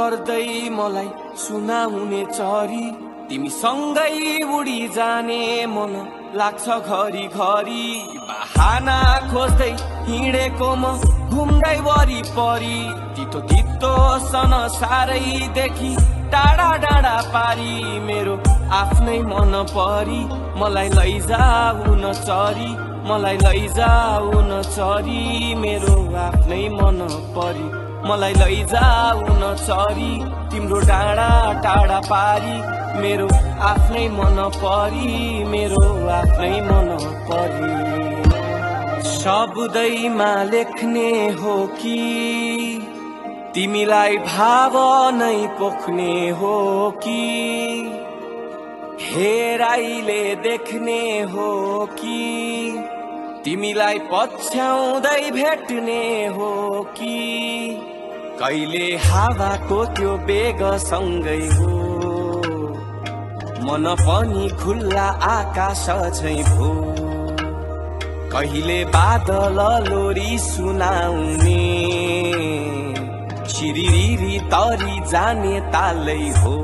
गर्दै मलाई सुनाउने चरी तिमी सँगै उडी जाने मन लाग्छ घरी घरी बहाना खोज्दै हिँडेको म घुम्दै वरिपरि तितो तितो सन सारै देखि टाढा डाँडा पारी मेरो आफ्नै मन परी मलाई लैजाऊ न चरी मलाई लैजाऊ न चरी मेरो आफ्नै मन परी मलाई लैजाऊ न चरी तिम्रो डाँडा टाढा पारी मेरो आफ्नै मन परी मेरो आफ्नै मन परी शब्दैमा लेख्ने हो कि तिमीलाई भावनै पोख्ने हो कि हेराइले देख्ने हो कि तिमीलाई पछ्याउँदै भेट्ने हो कि कहिले हावाको त्यो बेगसँगै हो मन पनि खुल्ला आकाश झैं भो कहिले बादल लोरी सुनाउने छिरिरी तरी जाने तालै हो।